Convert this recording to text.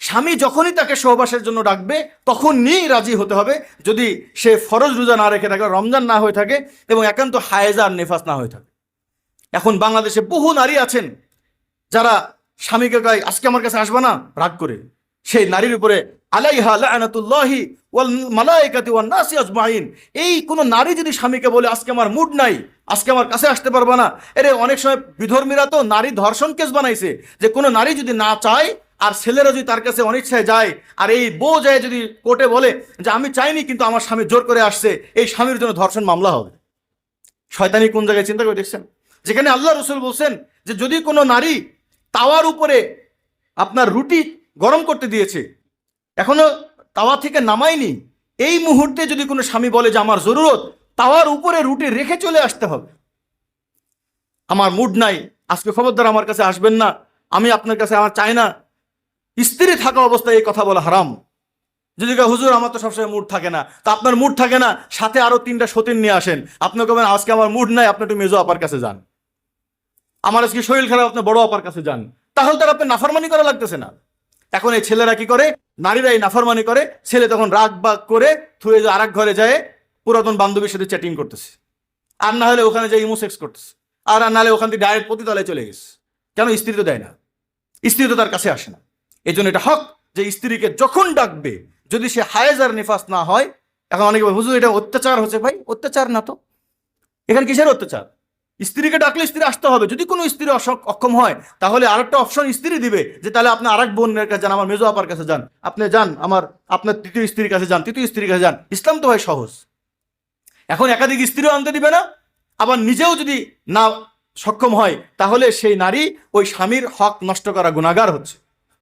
স্বামী যখনই তাকে সহবাসের জন্য ডাকবে তখনই রাজি হতে হবে, যদি সে ফরজ রোজা না রেখে থাকে, রমজান না হয়ে থাকে এবং একান্ত হায়েজা আর নেফাস না হয়ে থাকে। এখন বাংলাদেশে বহু নারী আছেন যারা স্বামীকে কয় আজকে আমার কাছে আসবে না, রাগ করে সেই নারীর উপরে আলাইহা লাআনাতুল্লাহি ওয়াল মালায়েকাতি ওয়ান নাসি আজমাইন। এই কোন নারী যদি স্বামীকে বলে আজকে আমার মুড নাই, আজকে আমার কাছে আসতে পারবে না, এরে অনেক সময় বিধর্মীরা তো নারী ধর্ষণ কেস বানাইছে, যে কোনো নারী যদি না চায় আর ছেলেরা যদি তার কাছে অনিচ্ছায় যায়, আর এই বউ যায় যদি কোর্টে বলে যে আমি চাইনি কিন্তু আমার স্বামী জোর করে আসছে, এই স্বামীর জন্য ধর্ষণ মামলা হবে। শয়তানি কোন জায়গায় চিন্তা করে দেখছেন? যেখানে আল্লাহ রসুল বলছেন যে যদি কোনো নারী তাওয়ার উপরে আপনার রুটি গরম করতে দিয়েছে, এখনো তাওয়া থেকে নামায়নি, এই মুহূর্তে যদি কোনো স্বামী বলে যে আমার জরুরত, তাওয়ার উপরে রুটি রেখে চলে আসতে হবে। আমার মুড নাই, আজকে খবরদার আমার কাছে আসবেন না, আমি আপনার কাছে আমার চাই না। স্ত্রী থাকা অবস্থায় এই কথা বলা হারাম। যদি হুজুর আমার তো সবসময় মুড থাকে না, তা আপনার মুড থাকে না, সাথে আরো 3টা সতীন নিয়ে আসেন। আপনি কবেন আজকে আমার মুড নাই, আপনি একটু মেজো আপার কাছে যান। আমার আজকে শরীর খারাপ, আপনি বড় আপার কাছে যান। তাহলে তার আপনি নাফরমানি করা লাগতেছে না। এখন এই ছেলেরা কি করে, নারীরা এই নাফরমানি করে, ছেলে তখন রাগ বাগ করে থুয়ে যে আরেক ঘরে যায় পুরাতন বান্ধবীর সাথে চ্যাটিং করতেছে, আর না হলে ওখানে যে ইমোসেক্স করতেছে, আর না হলে ওখান থেকে ডাইরেক্ট পতিতলায় চলে গেছে। কেন? স্ত্রী তো দেয় না, স্ত্রী তো তার কাছে আসে না। এই জন্য এটা হক যে স্ত্রীকে যখন ডাকবে, যদি সে হায়েজ আর নিফাস না হয়। এখন অনেকে হুজুর এটা অত্যাচার হচ্ছে। ভাই অত্যাচার না তো, এখানে কিসের অত্যাচার? স্ত্রীকে ডাকলে স্ত্রী আসতে হবে। যদি কোনো স্ত্রী অক্ষম হয় তাহলে আরেকটা অপশন স্ত্রী দিবে, যে তাহলে আপনি আরেক বোনের কাছে যান, আমার মেজো আপার কাছে যান, আপনি যান আপনার তৃতীয় স্ত্রীর কাছে যান, তৃতীয় স্ত্রীর কাছে যান। ইসলাম তো ভাই সহজ। এখন একাধিক স্ত্রীও আনতে দিবে না, আবার নিজেও যদি না সক্ষম হয় তাহলে সেই নারী ওই স্বামীর হক নষ্ট করা গুনাহগার হচ্ছে।